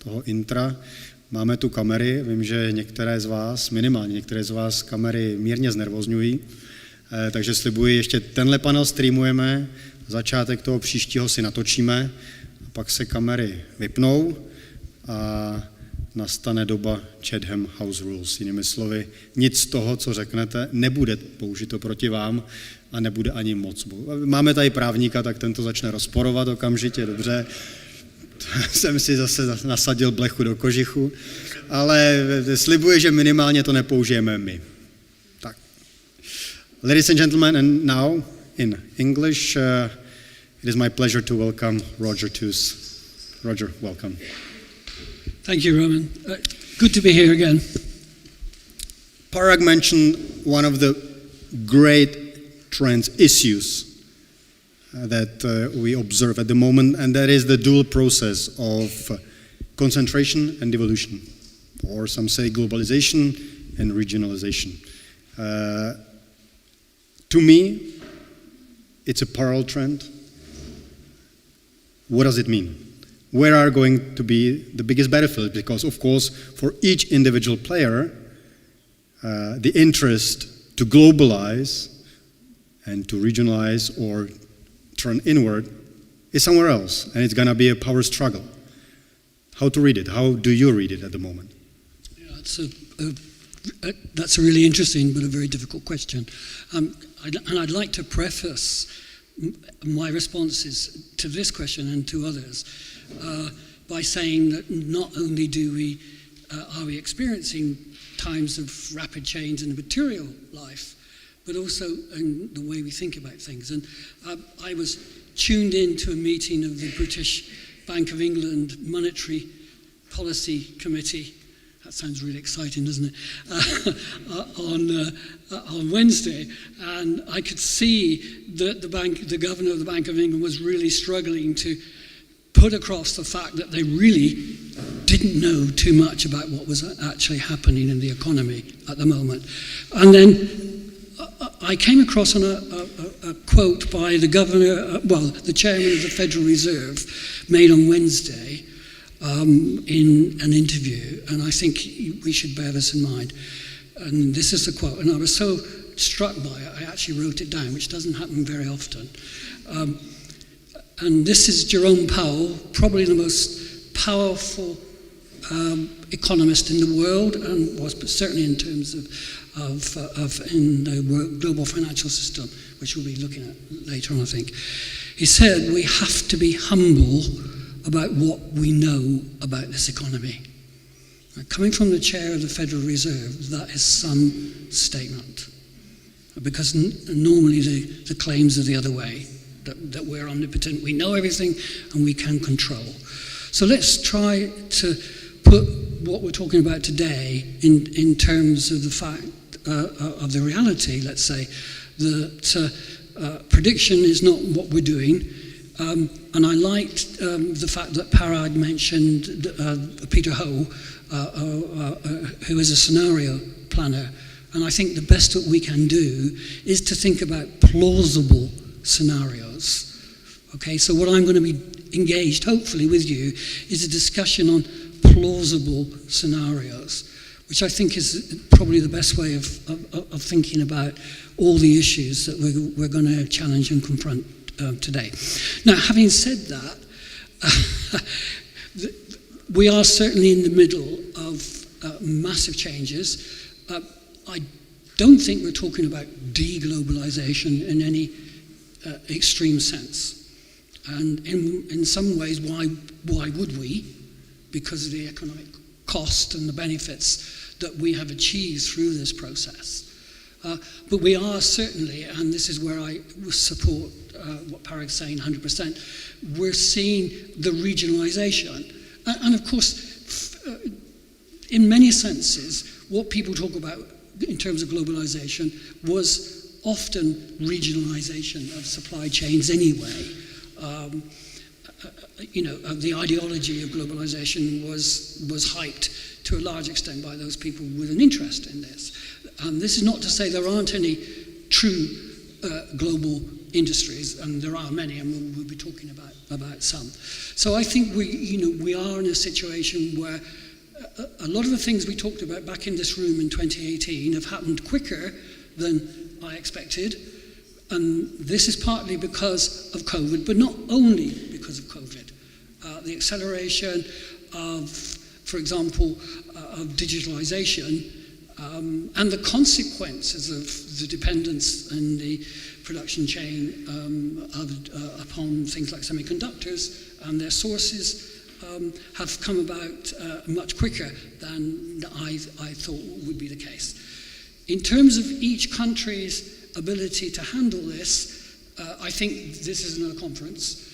toho intra. Máme tu kamery, vím, že některé z vás, minimálně některé z vás kamery mírně znervozňují, takže slibuji, ještě tenhle panel streamujeme, začátek toho příštího si natočíme, a pak se kamery vypnou a nastane doba Chatham House Rules. Jinými slovy, nic z toho, co řeknete, nebude použito proti vám a nebude ani moc. Máme tady právníka, tak ten to začne rozporovat okamžitě, dobře. Jsem si zase nasadil blechu do kožichu, ale slibuji, že minimálně to nepoužijeme my. Tak. Ladies and gentlemen, and now in English, it is my pleasure to welcome Roger Tooze. Roger, welcome. Thank you, Roman. Good to be here again. Parag mentioned one of the great trends, issues that we observe at the moment, and that is the dual process of concentration and devolution, or some say globalization and regionalization. To me, it's a parallel trend. What does it mean? Where are going to be the biggest battlefield? Because, of course, for each individual player, the interest to globalize and to regionalize or turn inward is somewhere else, and it's going to be a power struggle. How to read it? How do you read it at the moment? Yeah, that's a really interesting but a very difficult question. And I'd like to preface my responses to this question and to others by saying that not only are we experiencing times of rapid change in the material life, but also in the way we think about things. And I was tuned in to a meeting of the British Bank of England Monetary Policy Committee. That sounds really exciting, doesn't it? On Wednesday, and I could see that the governor of the Bank of England was really struggling to put across the fact that they really didn't know too much about what was actually happening in the economy at the moment. And then I came across a quote by the governor, the chairman of the Federal Reserve, made on Wednesday in an interview, and I think we should bear this in mind. And this is the quote, and I was so struck by it, I actually wrote it down, which doesn't happen very often. And this is Jerome Powell, probably the most powerful economist in the world, and was certainly in terms of in the global financial system, which we'll be looking at later on, I think. He said, we have to be humble about what we know about this economy. Now, coming from the chair of the Federal Reserve, that is some statement. Because normally the claims are the other way, that we're omnipotent, we know everything, and we can control. So let's try to put what we're talking about today in terms of the fact of the reality, let's say, that prediction is not what we're doing. And I liked the fact that Parag mentioned Peter Ho, who is a scenario planner. And I think the best that we can do is to think about plausible scenarios. Okay, so what I'm going to be engaged, hopefully, with you is a discussion on plausible scenarios, which I think is probably the best way of thinking about all the issues that we're going to challenge and confront today. Now, having said that, we are certainly in the middle of massive changes. I don't think we're talking about deglobalization in any extreme sense. And in some ways, why would we? Because of the economic cost and the benefits that we have achieved through this process. But we are certainly, and this is where I support what Parag's saying 100%, we're seeing the regionalization. And of course, in many senses, what people talk about in terms of globalization was often regionalization of supply chains anyway. The ideology of globalization was hyped to a large extent by those people with an interest in this. This is not to say there aren't any true global industries, and there are many, and we'll be talking about some. So I think we are in a situation where a lot of the things we talked about back in this room in 2018 have happened quicker than I expected, and this is partly because of COVID, but not only because of COVID. The acceleration of, for example, of digitalization and the consequences of the dependence in the production chain upon things like semiconductors and their sources have come about much quicker than I thought would be the case. In terms of each country's ability to handle this, I think this is another conference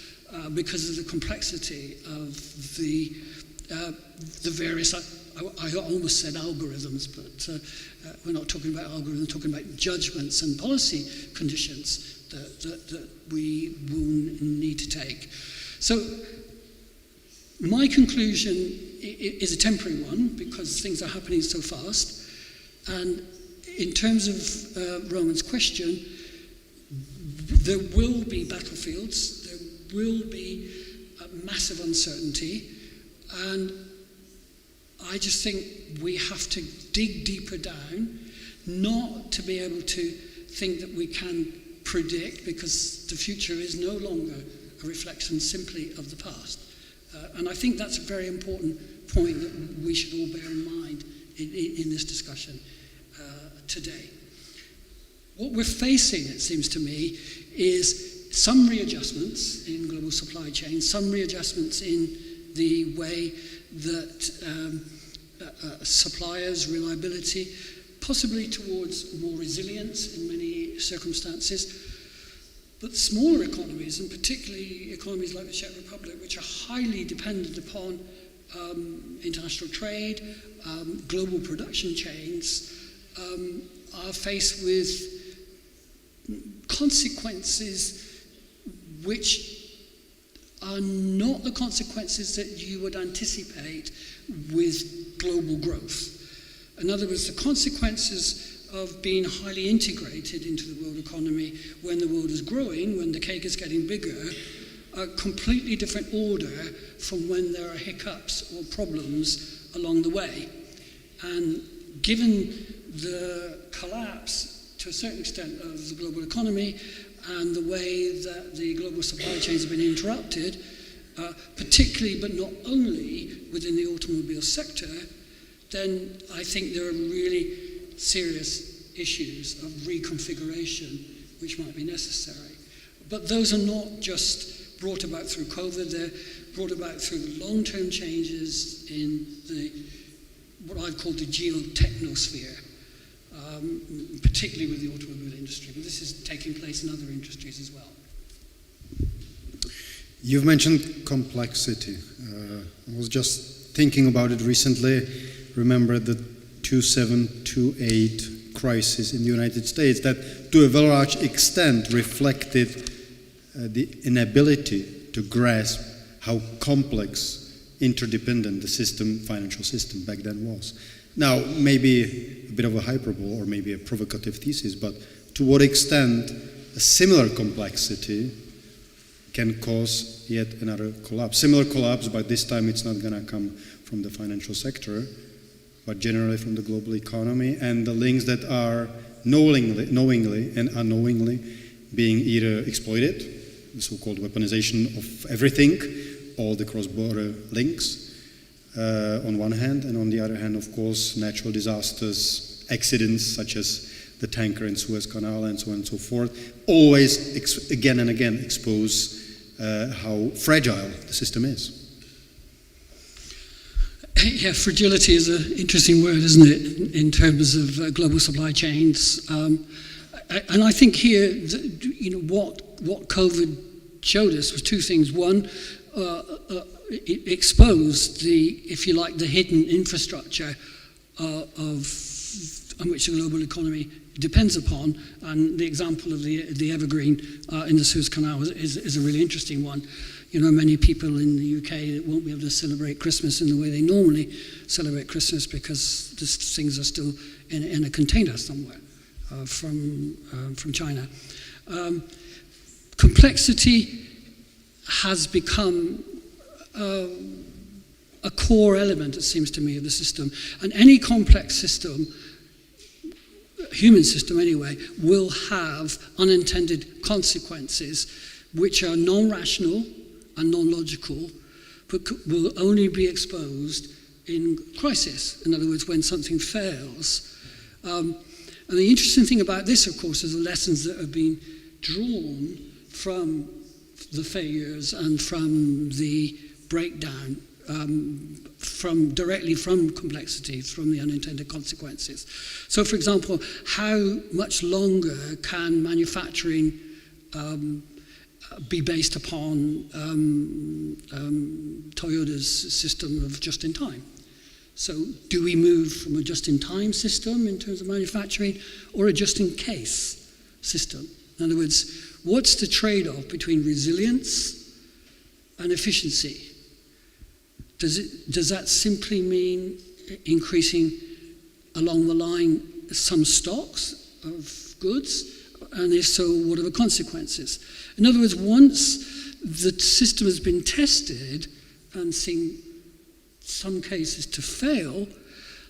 because of the complexity of the various, I almost said algorithms, but we're not talking about algorithms, we're talking about judgments and policy conditions that we will need to take. So my conclusion is a temporary one because things are happening so fast. And in terms of Roman's question, there will be battlefields, there will be massive uncertainty, and I just think we have to dig deeper down, not to be able to think that we can predict, because the future is no longer a reflection simply of the past. And I think that's a very important point that we should all bear in mind in this discussion today. What we're facing, it seems to me, is some readjustments in global supply chains, some readjustments in the way that suppliers, reliability, possibly towards more resilience in many circumstances. But smaller economies, and particularly economies like the Czech Republic, which are highly dependent upon international trade, global production chains, are faced with consequences which are not the consequences that you would anticipate with global growth. In other words, the consequences of being highly integrated into the world economy when the world is growing, when the cake is getting bigger, are completely different order from when there are hiccups or problems along the way. And given the collapse, to a certain extent, of the global economy and the way that the global supply chains have been interrupted, particularly but not only within the automobile sector, then I think there are really serious issues of reconfiguration which might be necessary. But those are not just brought about through COVID, they're brought about through the long-term changes in what I've called the geotechnosphere, particularly with the automobile industry, but this is taking place in other industries as well. You've mentioned complexity. I was just thinking about it recently. Remember the 2728 crisis in the United States that to a very large extent reflected the inability to grasp how complex, interdependent the financial system back then was. Now, maybe a bit of a hyperbole or maybe a provocative thesis, but to what extent a similar complexity can cause yet another collapse. Similar collapse, but this time it's not going to come from the financial sector, but generally from the global economy, and the links that are knowingly and unknowingly being either exploited, the so-called weaponization of everything, all the cross-border links, on one hand, and on the other hand, of course, natural disasters, accidents such as the tanker in Suez Canal and so on and so forth, always again and again expose how fragile the system is. Yeah, fragility is an interesting word, isn't it, in terms of global supply chains. And I think here, what COVID showed us was two things. One, it exposed if you like, the hidden infrastructure on which the global economy depends upon, and the example of the evergreen in the Suez Canal is a really interesting one. Many people in the UK won't be able to celebrate Christmas in the way they normally celebrate Christmas because these things are still in a container somewhere from China. complexity has become a core element, it seems to me, of the system. And any complex system, human system anyway, will have unintended consequences which are non-rational and non-logical, but will only be exposed in crisis. In other words, when something fails. And the interesting thing about this, of course, is the lessons that have been drawn from the failures and from the breakdown, directly from complexity, from the unintended consequences. So, for example, how much longer can manufacturing be based upon Toyota's system of just-in-time? So do we move from a just-in-time system in terms of manufacturing or a just-in-case system? In other words, what's the trade-off between resilience and efficiency? Does that simply mean increasing along the line some stocks of goods? And if so, what are the consequences? In other words, once the system has been tested and seen some cases to fail,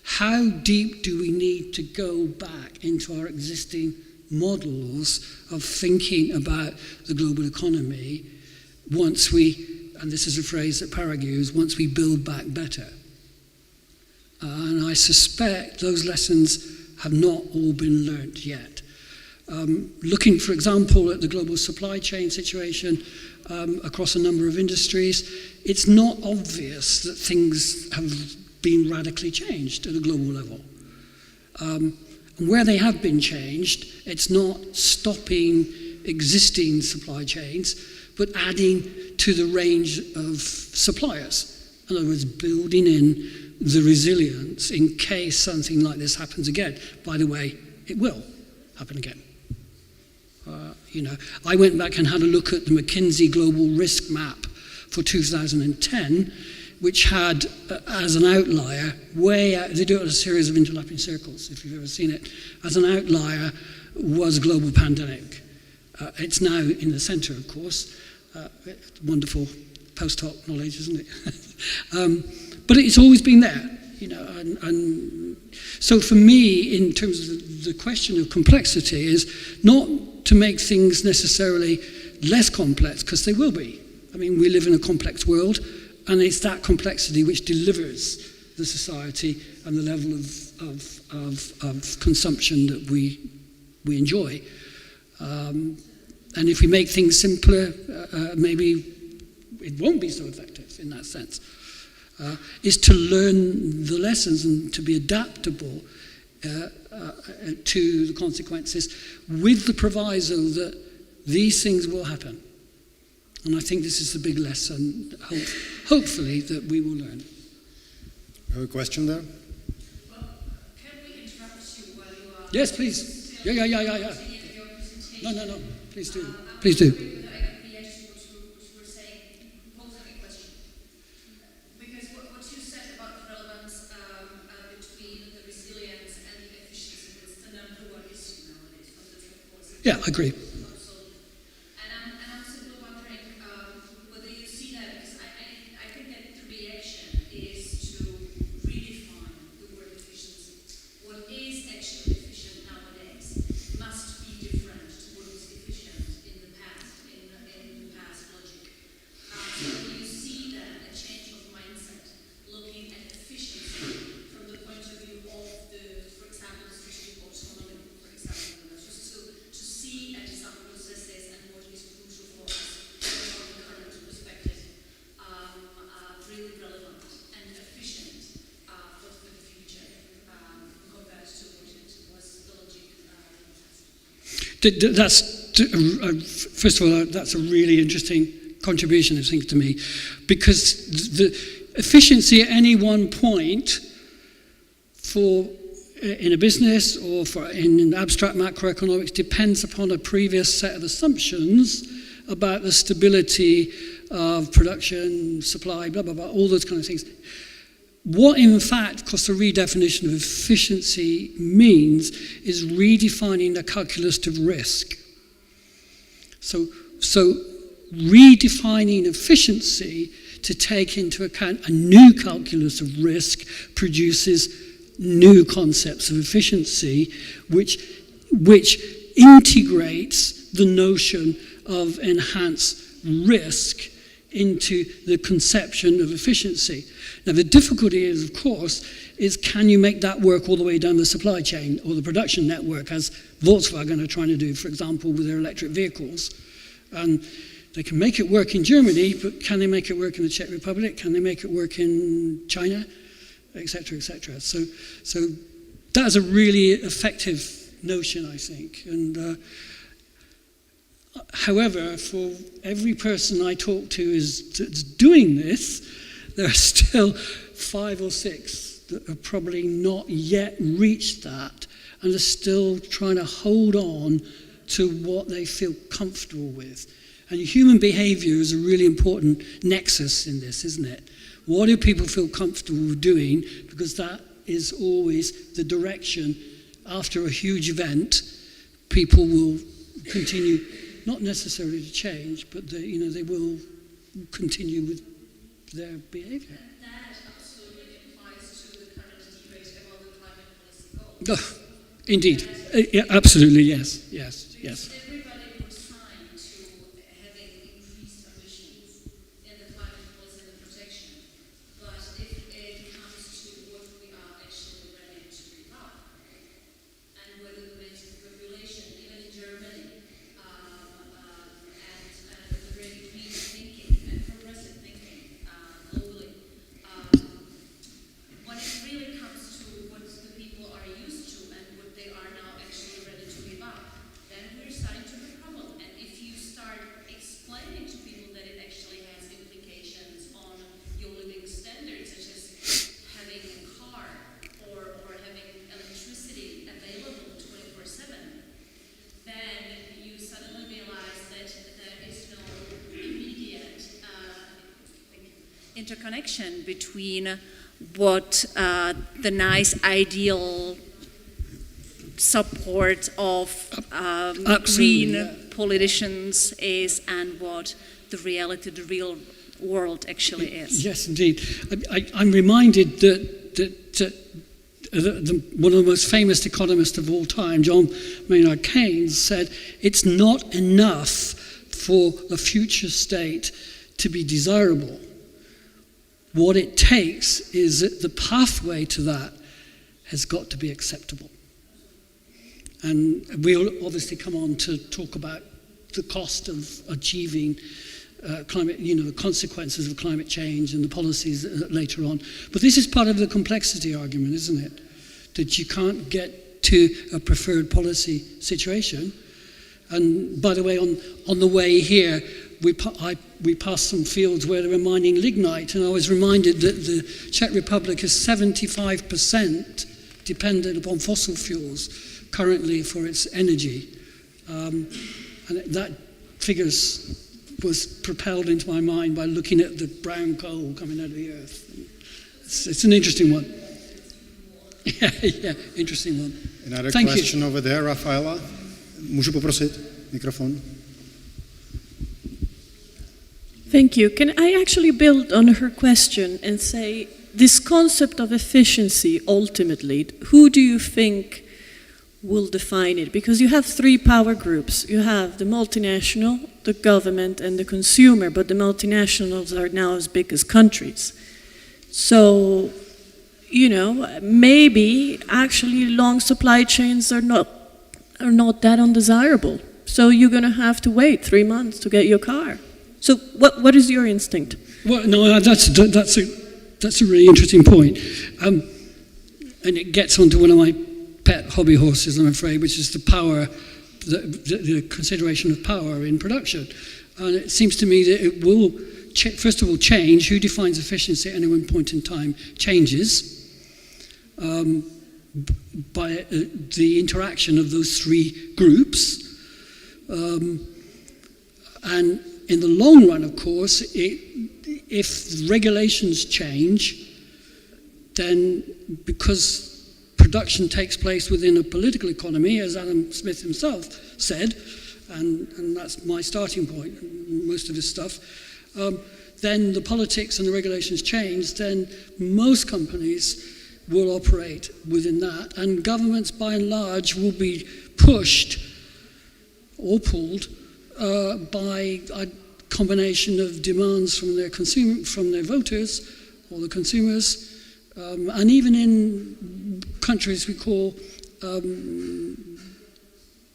how deep do we need to go back into our existing models of thinking about the global economy once we, and this is a phrase that Parag used, once we build back better? And I suspect those lessons have not all been learnt yet. Looking, for example, at the global supply chain situation across a number of industries, it's not obvious that things have been radically changed at a global level. And where they have been changed, it's not stopping existing supply chains, but adding to the range of suppliers. In other words, building in the resilience in case something like this happens again. By the way, it will happen again. I went back and had a look at the McKinsey Global Risk Map for 2010, which had, as an outlier, way out, they do it in a series of interlapping circles, if you've ever seen it, as an outlier was global pandemic. It's now in the centre, of course. Wonderful post-hoc knowledge, isn't it? But it's always been there, and so for me, in terms of the question of complexity, is not to make things necessarily less complex, because they will be. I mean, we live in a complex world, and it's that complexity which delivers the society and the level of consumption that we enjoy. And if we make things simpler, maybe it won't be so effective in that sense. Is to learn the lessons and to be adaptable to the consequences, with the proviso that these things will happen. And I think this is the big lesson, hopefully, that we will learn. Have a question there? Well, can we interrupt you while you are... Yes, please. Yeah. No. Please do. Please do. Yeah, I agree. Absolutely. And I'm simply wondering whether you see that, because I think that the reaction is to redefine the word efficiency. What is actually efficient nowadays must be different to what was efficient in the past, in the past logic. So do you see then a change of mindset, looking at efficiency from the point of view of the, for example, strategic autonomy, for example, to see at some processes and what is crucial for us from the current perspective are really relevant and efficient for the future compared to what it was the logic That's first of all, that's a really interesting contribution, I think, to me, because the efficiency at any one point in a business or in abstract macroeconomics depends upon a previous set of assumptions about the stability of production, supply, blah, blah, blah, all those kind of things. What, in fact, because the redefinition of efficiency means is redefining the calculus of risk. So So redefining efficiency to take into account a new calculus of risk produces new concepts of efficiency, which integrates the notion of enhanced risk into the conception of efficiency. Now, the difficulty is, of course, is can you make that work all the way down the supply chain or the production network, as Volkswagen are trying to do, for example, with their electric vehicles. And they can make it work in Germany, but can they make it work in the Czech Republic? Can they make it work in China? Et cetera, et cetera. So that is a really effective notion, I think. And however, for every person I talk to that's doing this, there are still 5 or 6 that have probably not yet reached that and are still trying to hold on to what they feel comfortable with. And human behavior is a really important nexus in this, isn't it? What do people feel comfortable doing? Because that is always the direction. After a huge event, people will continue, not necessarily to change, but they will continue with their behavior. And that absolutely applies to the current debate about the climate policy goals. Oh, indeed. Yeah, absolutely, yes. Everybody would sign to having increased ambitions in the climate policy and the protection. But if it comes to what we are actually ready to give up, and whether the population, even in Germany, and the very green thinking and progressive thinking globally, when it really comes to what the people are used to and what they are now actually ready to give up, then we're starting to have a problem. And if you start explaining to people that it actually has implications on your living standards, such as having a car or having electricity available 24/7, then you suddenly realize that there is no immediate interconnection between what the nice ideal support of green politicians is and what the reality, the real world actually is. Yes, indeed. I'm reminded that one of the most famous economists of all time, John Maynard Keynes, said it's not enough for a future state to be desirable. What it takes is that the pathway to that has got to be acceptable. And we'll obviously come on to talk about the cost of achieving climate, the consequences of climate change and the policies later on. But this is part of the complexity argument, isn't it? That you can't get to a preferred policy situation. And by the way, on the way here, we passed some fields where they were mining lignite, and I was reminded that the Czech Republic is 75% dependent upon fossil fuels currently for its energy. And that figures was propelled into my mind by looking at the brown coal coming out of the earth. It's an interesting one. Yeah, interesting one. Another Thank question you. over there, Rafaela. Můžu poprosit mikrofon? Thank you. Can I actually build on her question and say this concept of efficiency ultimately, who do you think will define it? Because you have 3 power groups. You have the multinational, the government, and the consumer, but the multinationals are now as big as countries. So, maybe actually long supply chains are not that undesirable. So you're going to have to wait 3 months to get your car. So what is your instinct? Well, no, that's a really interesting point. And it gets onto one of my pet hobby horses, I'm afraid, which is the power, the consideration of power in production. And it seems to me that it will, first of all, change. Who defines efficiency at any one point in time changes by the interaction of those 3 groups. And in the long run, of course, if regulations change, then because production takes place within a political economy, as Adam Smith himself said, and that's my starting point, most of this stuff, then the politics and the regulations change, then most companies will operate within that, and governments by and large will be pushed or pulled by a combination of demands from their voters or the consumers, and even in countries we call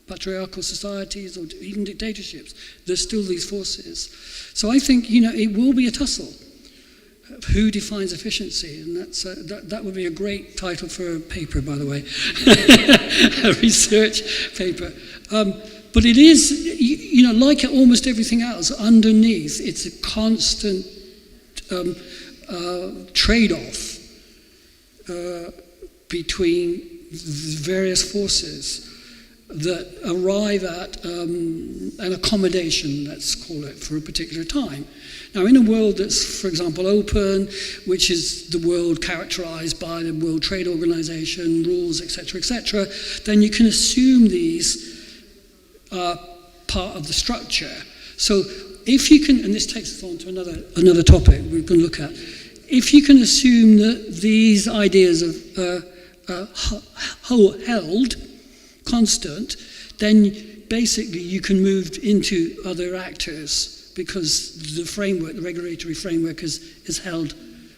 patriarchal societies or even dictatorships, there's still these forces. So I think, it will be a tussle. Who defines efficiency? And that would be a great title for a paper, by the way, a research paper. But it is, like almost everything else, underneath, it's a constant trade-off between various forces that arrive at an accommodation, let's call it, for a particular time. Now, in a world that's, for example, open, which is the world characterized by the World Trade Organization, rules, etc., then you can assume these are part of the structure. So if you can, and this takes us on to another topic we're going to look at, if you can assume that these ideas are held constant, then basically you can move into other actors because the regulatory framework is held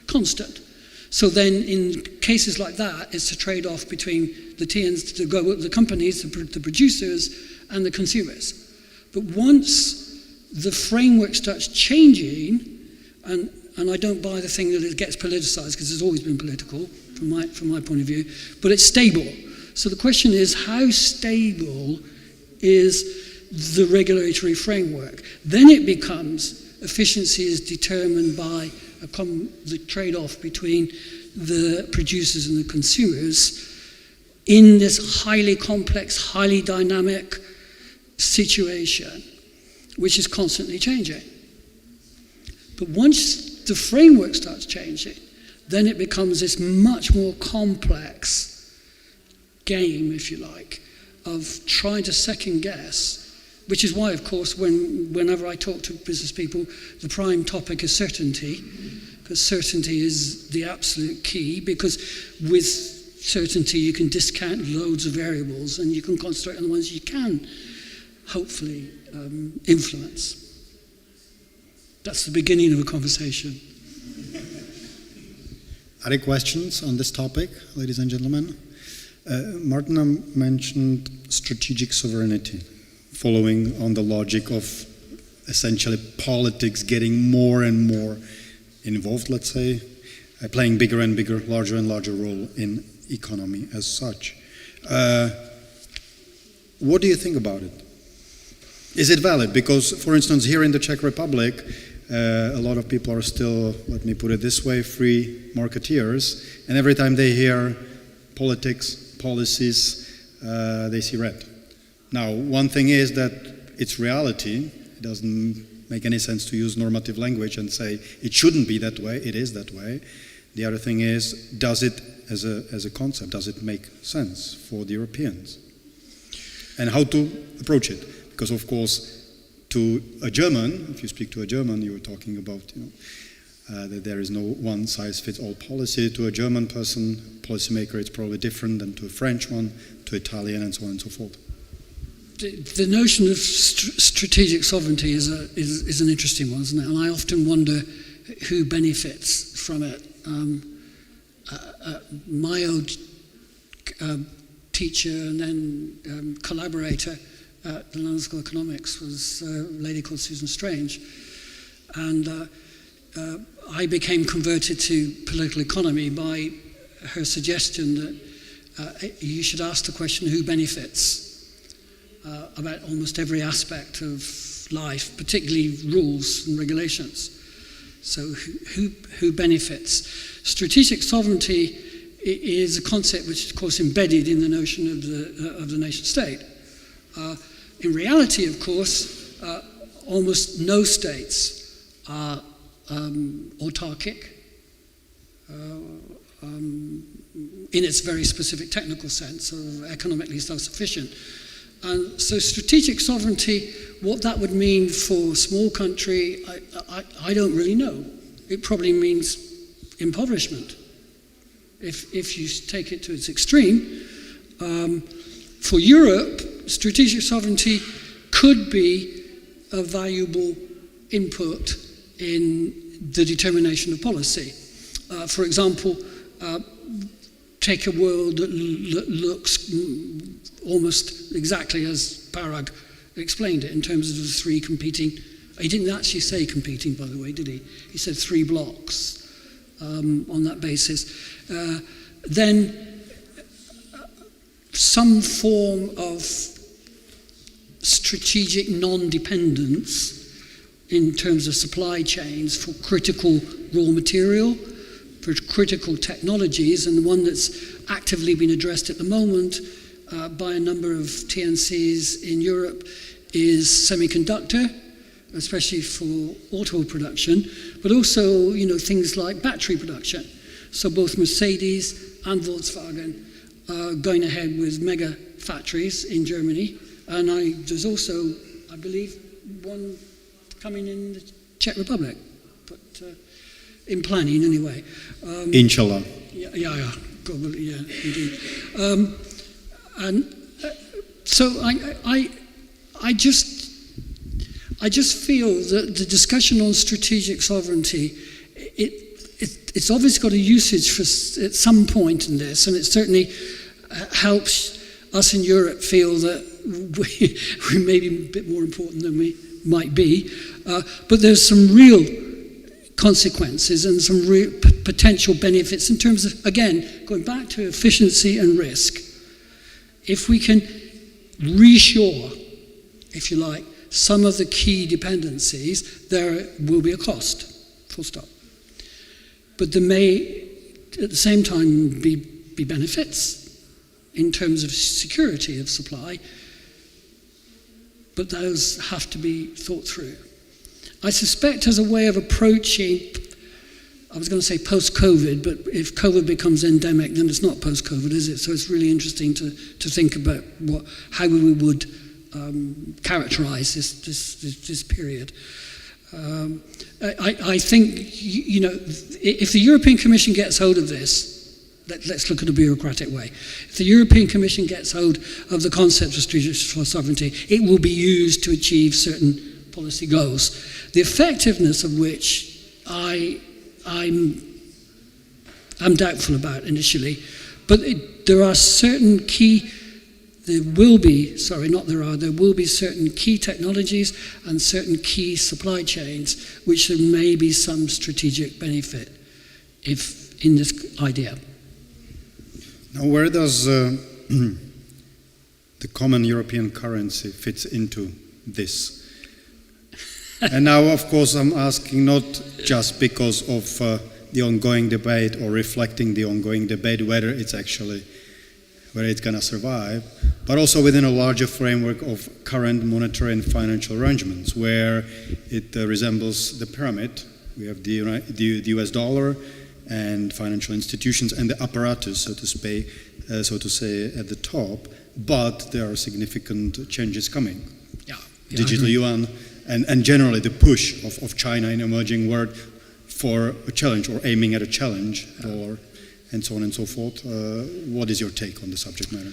constant. So then in cases like that, it's a trade-off between the companies, the producers, and the consumers. But once the framework starts changing, and I don't buy the thing that it gets politicized, because it's always been political from my point of view, but it's stable. So the question is, how stable is the regulatory framework? Then it becomes efficiency is determined by the trade-off between the producers and the consumers in this highly complex, highly dynamic situation, which is constantly changing. But once the framework starts changing, then it becomes this much more complex game, if you like, of trying to second guess, which is why, of course, whenever I talk to business people, the prime topic is certainty, because certainty is the absolute key, because with certainty you can discount loads of variables and you can concentrate on the ones you can hopefully influence. That's the beginning of a conversation. Other questions on this topic, ladies and gentlemen? Martina mentioned strategic sovereignty, following on the logic of essentially politics getting more and more involved, let's say, playing bigger and bigger, larger and larger role in economy as such. What do you think about it? Is it valid? Because, for instance, here in the Czech Republic, a lot of people are still, let me put it this way, free marketeers, and every time they hear politics, policies, they see red. Now, one thing is that it's reality. It doesn't make any sense to use normative language and say it shouldn't be that way. It is that way. The other thing is, does it, as a concept, does it make sense for the Europeans? And how to approach it? Because, of course, to a German, if you speak to a German, you're talking about, that there is no one-size-fits-all policy. To a German person, policymaker, it's probably different than to a French one, to Italian, and so on and so forth. The notion of strategic sovereignty is an interesting one, isn't it? And I often wonder who benefits from it. My old teacher and then collaborator at the London School of Economics was a lady called Susan Strange. And I became converted to political economy by her suggestion that you should ask the question, who benefits about almost every aspect of life, particularly rules and regulations. So who benefits? Strategic sovereignty is a concept which is, of course, embedded in the notion of the nation state. In reality, of course, almost no states are autarkic in its very specific technical sense, or economically self-sufficient. And so strategic sovereignty, what that would mean for a small country, I don't really know. It probably means impoverishment, if you take it to its extreme. For Europe, strategic sovereignty could be a valuable input in the determination of policy. For example, take a world that looks almost exactly as Parag explained it in terms of the three competing. He didn't actually say competing, by the way, did he? He said three blocks on that basis. Then some form of strategic non-dependence in terms of supply chains for critical raw material, for critical technologies, and the one that's actively been addressed at the moment by a number of TNCs in Europe is semiconductor, especially for auto production, but also, things like battery production. So both Mercedes and Volkswagen are going ahead with mega factories in Germany, and there's also, I believe, one coming in the Czech Republic, but in planning anyway. Inshallah. Yeah, probably, yeah, indeed. So I just feel that the discussion on strategic sovereignty, it's obviously got a usage at some point in this, and it certainly helps us in Europe feel that we may be a bit more important than we might be. But there's some real consequences and some real potential benefits in terms of, again, going back to efficiency and risk. If we can reshore, if you like, some of the key dependencies, there will be a cost, full stop. But there may, at the same time, be benefits in terms of security of supply, but those have to be thought through. I suspect as a way of approaching, I was going to say post-COVID, but if COVID becomes endemic, then it's not post-COVID, is it? So it's really interesting to think about how we would characterize this period. I think, if the European Commission gets hold of this, let's look at a bureaucratic way. If the European Commission gets hold of the concept of strategic sovereignty, it will be used to achieve certain policy goals, the effectiveness of which I'm doubtful about initially. But there will be certain key technologies and certain key supply chains which there may be some strategic benefit in this idea. Now, where does the common European currency fits into this? And now, of course, I'm asking not just because of the ongoing debate or reflecting the ongoing debate whether it's going to survive, but also within a larger framework of current monetary and financial arrangements where it resembles the pyramid. We have the US dollar and financial institutions and the apparatus, so to say, at the top, but there are significant changes coming. Yeah, Digital yuan and generally the push of China in emerging world for a challenge or aiming at a challenge and so on and so forth. What is your take on the subject matter?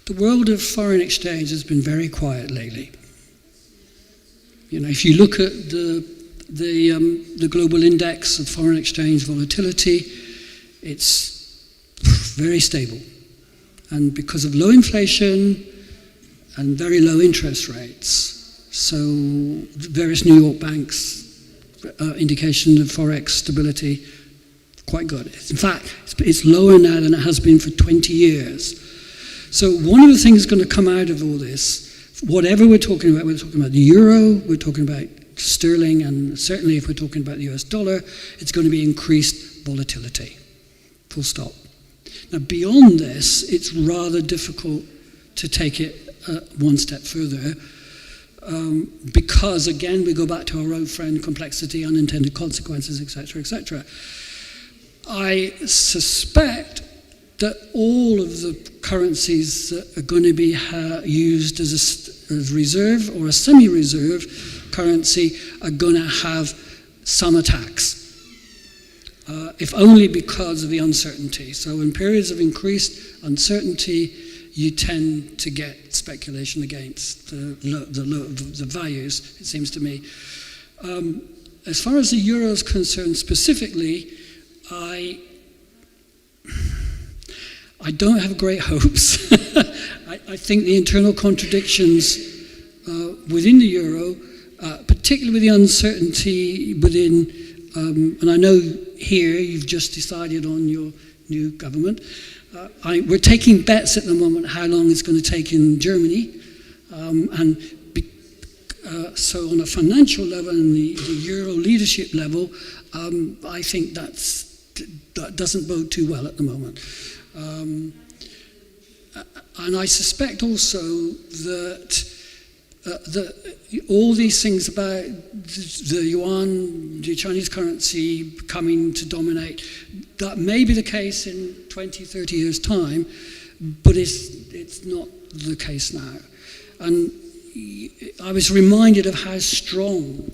The world of foreign exchange has been very quiet lately. If you look at the global index of foreign exchange volatility, it's very stable. And because of low inflation and very low interest rates, so various New York banks indication of forex stability, quite good. In fact, it's lower now than it has been for 20 years. So one of the things going to come out of all this, whatever we're talking about the euro, we're talking about sterling, and certainly if we're talking about the US dollar, it's going to be increased volatility, full stop. Now beyond this, it's rather difficult to take it one step further, because again we go back to our old friend complexity, unintended consequences, etc., etc. I suspect that all of the currencies that are going to be used as a reserve or a semi-reserve currency are going to have some attacks. If only because of the uncertainty. So in periods of increased uncertainty, you tend to get speculation against the values, it seems to me. As far as the euro is concerned specifically, I don't have great hopes. I think the internal contradictions within the euro, particularly with the uncertainty within, and I know here you've just decided on your new government. We're taking bets at the moment how long it's going to take in Germany, so on a financial level and the euro leadership level, I think that doesn't bode too well at the moment. And I suspect also that all these things about the yuan, the Chinese currency coming to dominate, that may be the case in 20, 30 years' time, but it's not the case now. And I was reminded of how strong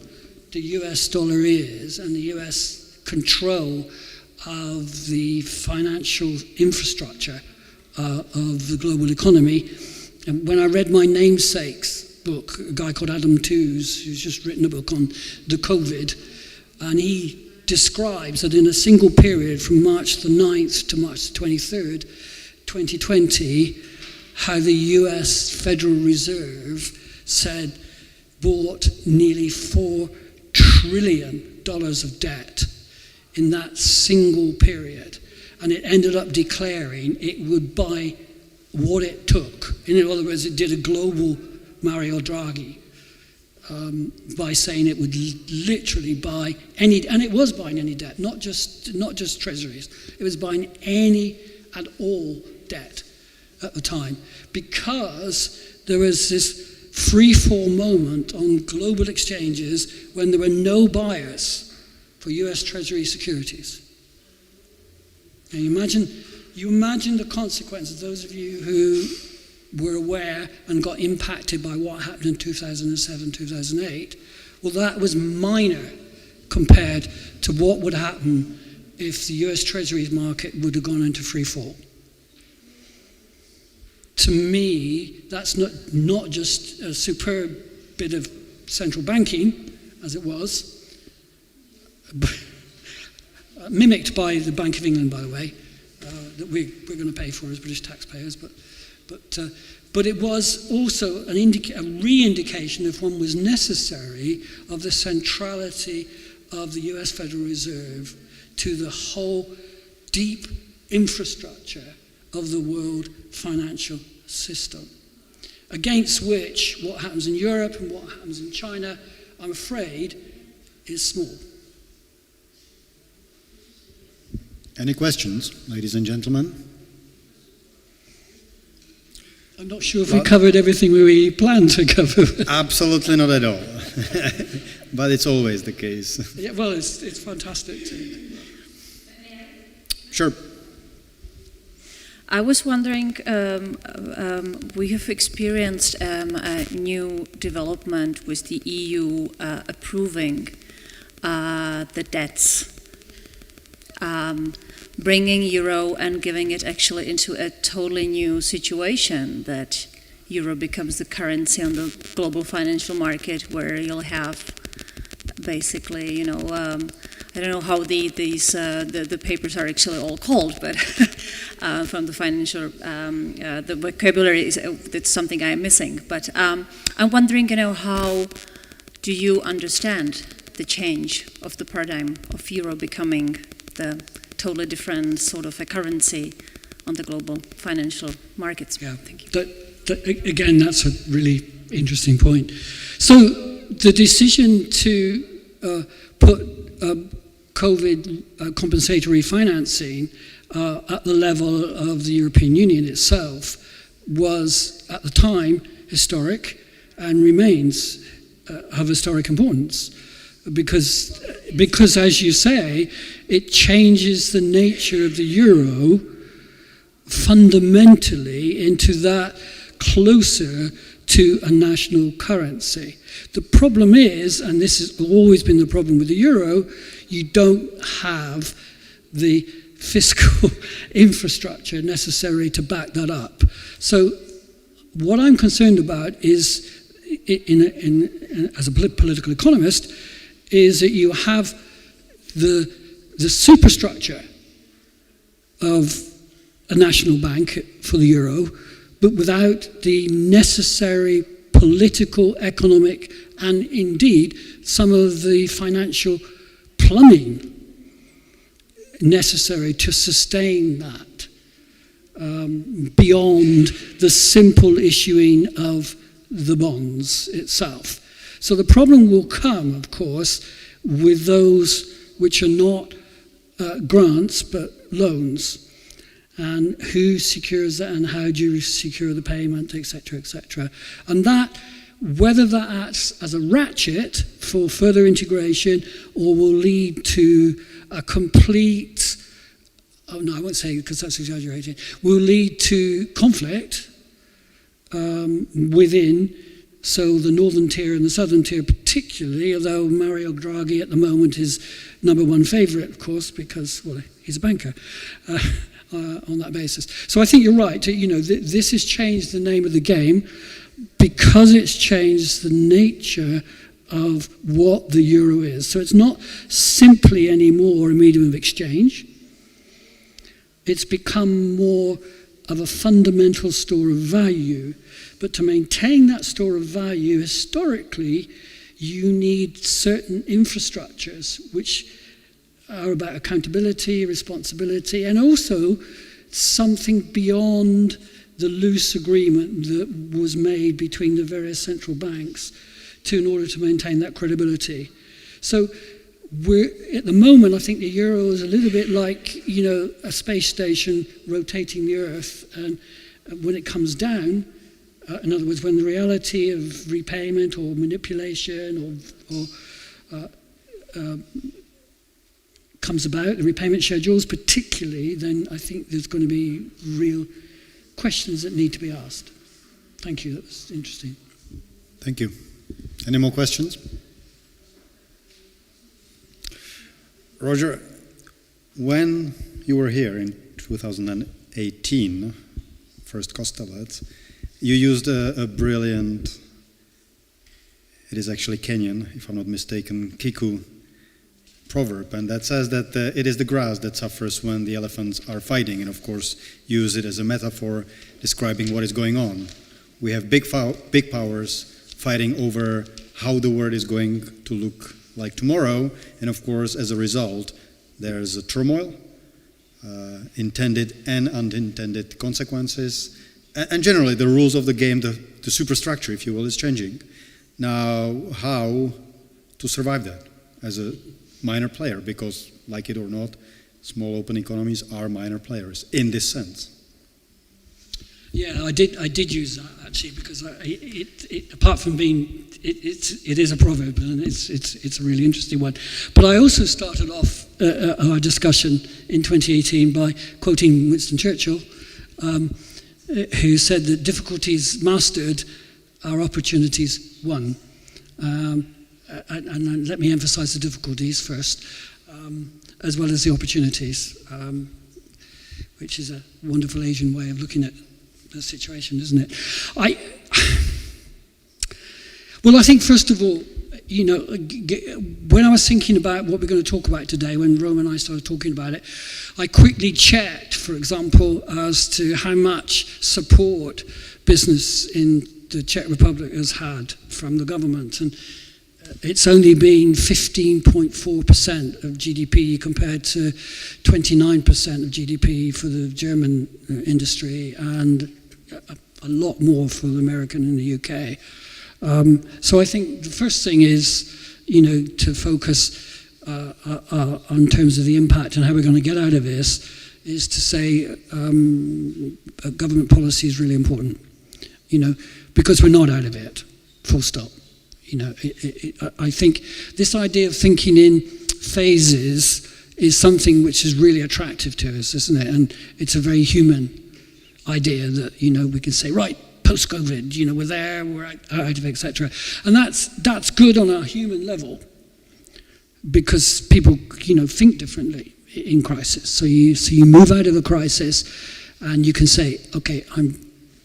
the US dollar is and the US control of the financial infrastructure of the global economy. And when I read my namesake's book, a guy called Tooze, who's just written a book on the COVID, and he describes that in a single period from March the 9th to March the 23rd, 2020, how the US Federal Reserve bought nearly $4 trillion of debt in that single period. And it ended up declaring it would buy what it took. In other words, it did a global Mario Draghi by saying it would literally buy any, and it was buying any debt, not just treasuries. It was buying any and all debt at the time, because there was this free-fall moment on global exchanges when there were no buyers for US Treasury securities. Now you imagine the consequences, those of you who were aware and got impacted by what happened in 2007, 2008, well, that was minor compared to what would happen if the US Treasuries market would have gone into free fall. To me, that's not just a superb bit of central banking, as it was, mimicked by the Bank of England, by the way, that we're going to pay for as British taxpayers, but it was also a re-indication, if one was necessary, of the centrality of the US Federal Reserve to the whole deep infrastructure of the world financial system, against which what happens in Europe and what happens in China, I'm afraid, is small. Any questions, ladies and gentlemen? I'm not sure if we covered everything we planned to cover. Absolutely not at all. But it's always the case. Yeah, well, it's fantastic too. Sure. I was wondering, we have experienced a new development with the EU approving the debts, bringing euro and giving it actually into a totally new situation, that euro becomes the currency on the global financial market, where you'll have basically, I don't know how the papers are actually all called, but from the financial, the vocabulary that's something I am missing. But I'm wondering, how do you understand the change of the paradigm of euro becoming the totally different sort of a currency on the global financial markets? Yeah, thank you. Again, that's a really interesting point. So the decision to put COVID compensatory financing at the level of the European Union itself was, at the time, historic and remains of historic importance. Because, as you say, it changes the nature of the euro fundamentally into that closer to a national currency. The problem is, and this has always been the problem with the euro, you don't have the fiscal infrastructure necessary to back that up. So what I'm concerned about is, as a political economist, is that you have the superstructure of a national bank for the euro, but without the necessary political, economic, and indeed some of the financial plumbing necessary to sustain that, beyond the simple issuing of the bonds itself. So the problem will come, of course, with those which are not grants but loans. And who secures that, and how do you secure the payment, etc., etc. And that, whether that acts as a ratchet for further integration or will lead to a complete, oh no, I won't say because that's exaggerating, will lead to conflict within, so the northern tier and the southern tier particularly, although Mario Draghi at the moment is number one favourite, of course, because, well, he's a banker. On that basis. So I think you're right. You know, this has changed the name of the game because it's changed the nature of what the euro is. So it's not simply anymore a medium of exchange. It's become more of a fundamental store of value. But to maintain that store of value, historically, you need certain infrastructures which are about accountability, responsibility, and also something beyond the loose agreement that was made between the various central banks in order to maintain that credibility. So we're, at the moment, I think the euro is a little bit like, you know, a space station rotating the Earth, and when it comes down, in other words, when the reality of repayment or manipulation or comes about, the repayment schedules particularly, then I think there's going to be real questions that need to be asked. Thank you, that was interesting. Thank you. Any more questions? Roger, when you were here in 2018, first Costellet, you used a brilliant, it is actually Kenyan, if I'm not mistaken, Kiku proverb, and that says that it is the grass that suffers when the elephants are fighting, and of course use it as a metaphor describing what is going on. We have big powers fighting over how the world is going to look like tomorrow, and of course as a result there's a turmoil, intended and unintended consequences, and generally the rules of the game, the superstructure, if you will, is changing. Now, how to survive that as a minor player, because like it or not, small open economies are minor players in this sense. Yeah, I did use that actually, because it apart from being it is a proverb, and it's a really interesting one. But I also started off our discussion in 2018 by quoting Winston Churchill, who said that difficulties mastered are opportunities won. And let me emphasize the difficulties first, as well as the opportunities, which is a wonderful Asian way of looking at the situation, isn't it? I think first of all, you know, when I was thinking about what we're going to talk about today, when Rome and I started talking about it, I quickly checked, for example, as to how much support business in the Czech Republic has had from the government, and it's only been 15.4% of GDP compared to 29% of GDP for the German industry, and a lot more for the American and the UK. So I think the first thing is, you know, to focus on terms of the impact and how we're going to get out of this, is to say government policy is really important, you know, because we're not out of it, full stop. You know, I think this idea of thinking in phases is something which is really attractive to us, isn't it? And it's a very human idea that, we can say, right, post-COVID, we're there, we're out of it, etc. And that's good on a human level because people, think differently in crisis. So you move out of a crisis and you can say, okay,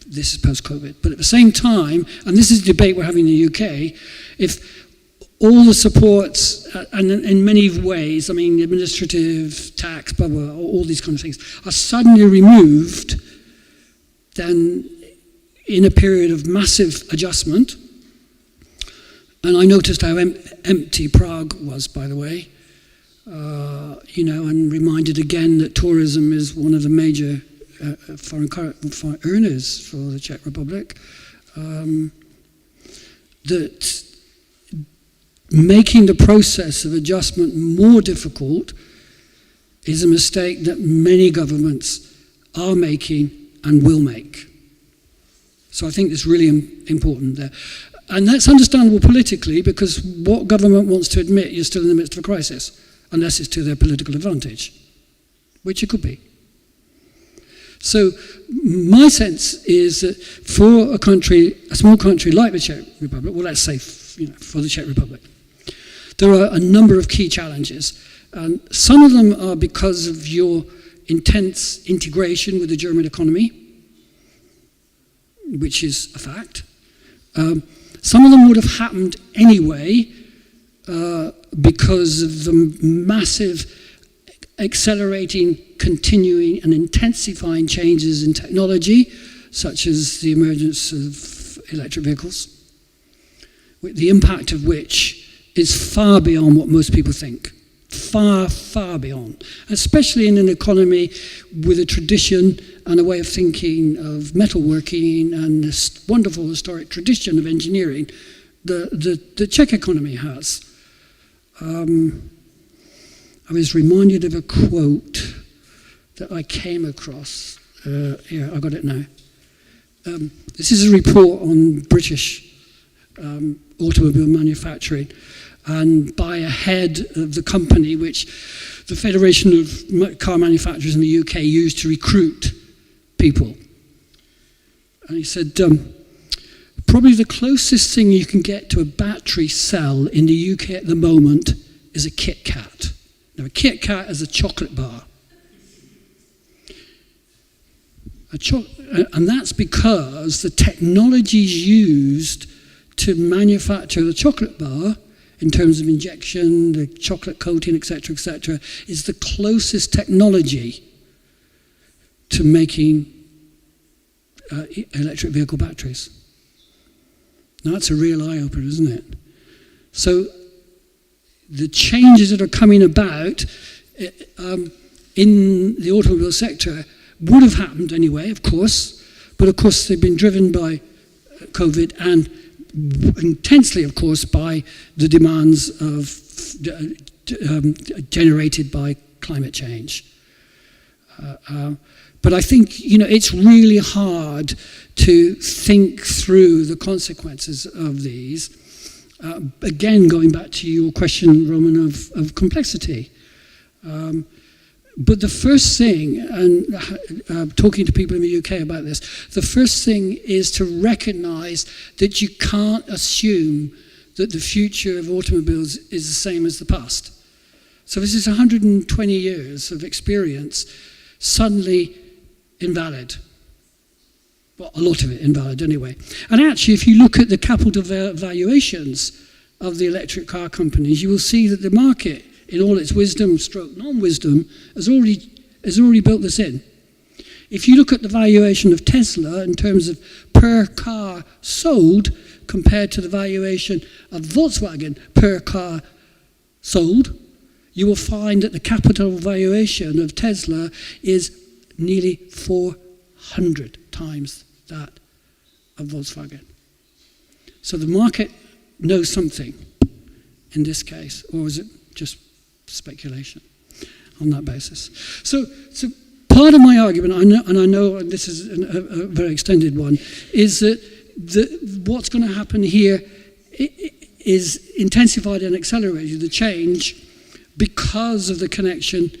this is post-COVID. But at the same time, and this is a debate we're having in the UK, if all the supports, and in many ways, administrative, tax, blah, blah, all these kind of things, are suddenly removed, then in a period of massive adjustment, and I noticed how empty Prague was, by the way, and reminded again that tourism is one of the major foreign earners for the Czech Republic, that making the process of adjustment more difficult is a mistake that many governments are making and will make. So I think it's really important there. And that's understandable politically because what government wants to admit you're still in the midst of a crisis, unless it's to their political advantage, which it could be. So my sense is that for a small country like the Czech Republic, well, let's say for the Czech Republic, there are a number of key challenges. And some of them are because of your intense integration with the German economy, which is a fact. Some of them would have happened anyway because of the massive accelerating, continuing and intensifying changes in technology, such as the emergence of electric vehicles, the impact of which is far beyond what most people think. Far, far beyond. Especially in an economy with a tradition and a way of thinking of metalworking and this wonderful historic tradition of engineering the Czech economy has. I was reminded of a quote that I came across. Here, I got it now. This is a report on British automobile manufacturing, and by a head of the company which the Federation of Car Manufacturers in the UK used to recruit people. And he said, probably the closest thing you can get to a battery cell in the UK at the moment is a Kit Kat. Now, a Kit Kat is a chocolate bar. And that's because the technologies used to manufacture the chocolate bar, in terms of injection, the chocolate coating, etc., is the closest technology to making electric vehicle batteries. Now, that's a real eye-opener, isn't it? So, the changes that are coming about in the automobile sector would have happened anyway, of course, but of course they've been driven by COVID and intensely, of course, by the demands generated by climate change. But I think, it's really hard to think through the consequences of these. Again, going back to your question, Roman, of complexity. But the first thing, and talking to people in the UK about this, the first thing is to recognize that you can't assume that the future of automobiles is the same as the past. So this is 120 years of experience suddenly invalid. Well, a lot of it invalid anyway. And actually, if you look at the capital valuations of the electric car companies, you will see that the market, in all its wisdom, stroke non-wisdom, has already built this in. If you look at the valuation of Tesla in terms of per car sold compared to the valuation of Volkswagen per car sold, you will find that the capital valuation of Tesla is nearly 400 times that of Volkswagen. So the market knows something in this case, or is it just speculation on that basis? So part of my argument, and I know this is a very extended one, is that what's going to happen here is intensified and accelerated, the change, because of the connection,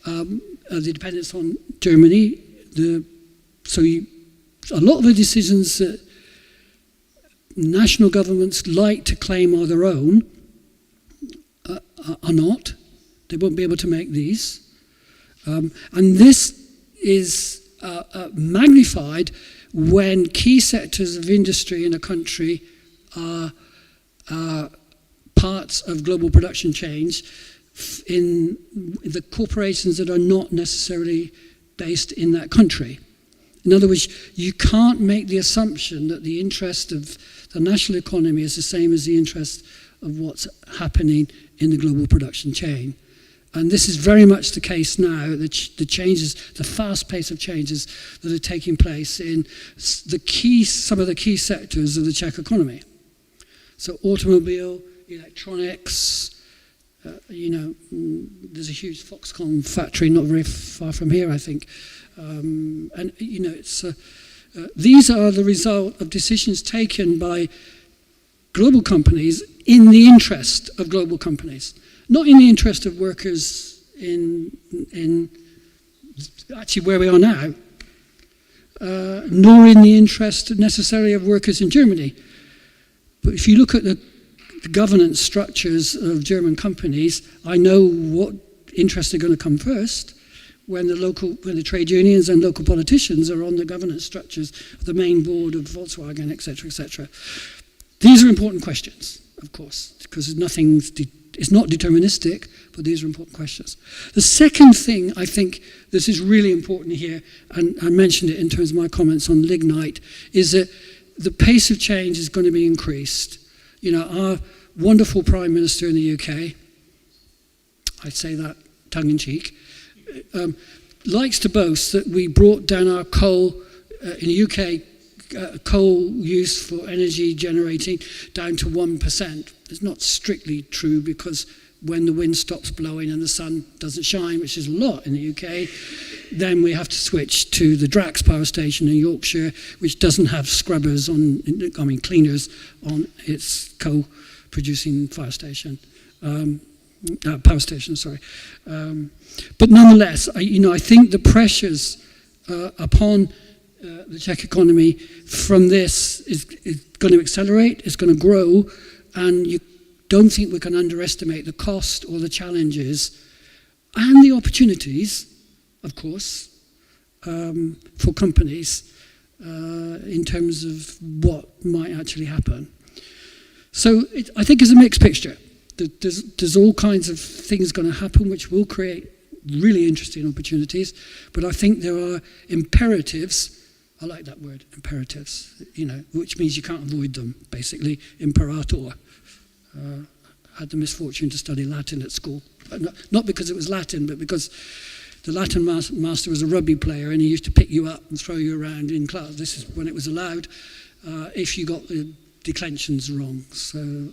the dependence on Germany, the a lot of the decisions that national governments like to claim are their own are not. They won't be able to make these. And this is magnified when key sectors of industry in a country are parts of global production change in the corporations that are not necessarily based in that country. In other words, you can't make the assumption that the interest of the national economy is the same as the interest of what's happening in the global production chain. And this is very much the case now, the changes, the fast pace of changes that are taking place in some of the key sectors of the Czech economy. So automobile, electronics, there's a huge Foxconn factory not very far from here, I think. These are the result of decisions taken by global companies in the interest of global companies. Not in the interest of workers in actually where we are now, nor in the interest necessarily of workers in Germany. But if you look at the governance structures of German companies, I know what interests are going to come first when the trade unions and local politicians are on the governance structures of the main board of Volkswagen, etc., etc. These are important questions, of course, because it's not deterministic, but these are important questions. The second thing I think this is really important here, and I mentioned it in terms of my comments on lignite, is that the pace of change is going to be increased. Our wonderful Prime Minister in the UK, I say that tongue-in-cheek, likes to boast that we brought down our coal in the UK, coal use for energy generating down to 1%. It's not strictly true because when the wind stops blowing and the sun doesn't shine, which is a lot in the UK, then we have to switch to the Drax power station in Yorkshire, which doesn't have scrubbers cleaners on its coal-producing power station. But nonetheless, I think the pressures upon the Czech economy from this is going to accelerate, it's going to grow, and you don't think we can underestimate the cost or the challenges and the opportunities, of course, for companies in terms of what might actually happen. So I think it's a mixed picture. There's all kinds of things going to happen which will create really interesting opportunities, but I think there are imperatives. I like that word, imperatives, which means you can't avoid them, basically, imperator. I had the misfortune to study Latin at school, not because it was Latin, but because the Latin master was a rugby player and he used to pick you up and throw you around in class. This is when it was allowed, if you got the declensions wrong. So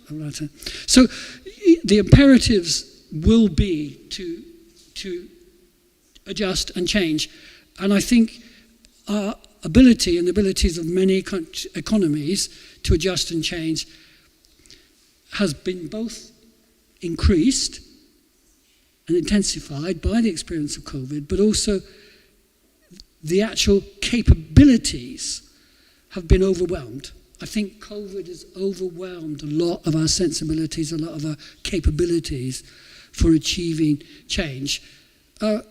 the imperatives will be to adjust and change. And I think our ability and the abilities of many economies to adjust and change has been both increased and intensified by the experience of COVID, but also the actual capabilities have been overwhelmed. I think COVID has overwhelmed a lot of our sensibilities, a lot of our capabilities for achieving change. And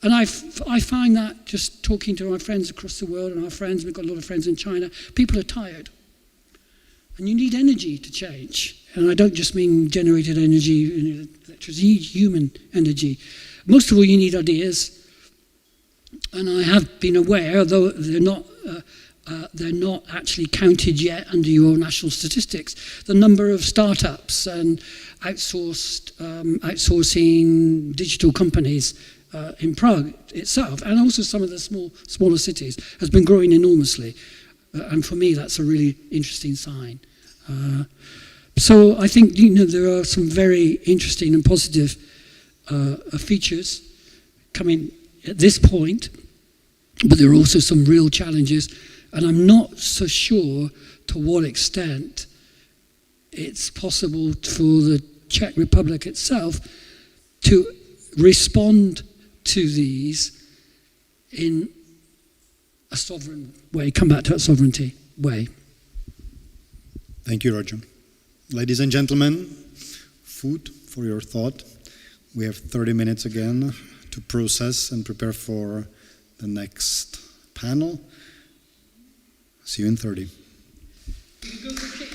I find that just talking to our friends across the world and our friends, we've got a lot of friends in China, people are tired. And you need energy to change. And I don't just mean generated energy, electricity, human energy. Most of all, you need ideas. And I have been aware, though they're not actually counted yet under your national statistics, the number of startups and outsourcing digital companies in Prague itself, and also some of the smaller cities, has been growing enormously. And for me, that's a really interesting sign. So I think there are some very interesting and positive features coming at this point, but there are also some real challenges, and I'm not so sure to what extent it's possible for the Czech Republic itself to respond to these in a sovereign way, come back to a sovereignty way. Thank you, Roger. Ladies and gentlemen, food for your thought. We have 30 minutes again to process and prepare for the next panel. See you in 30. You can go for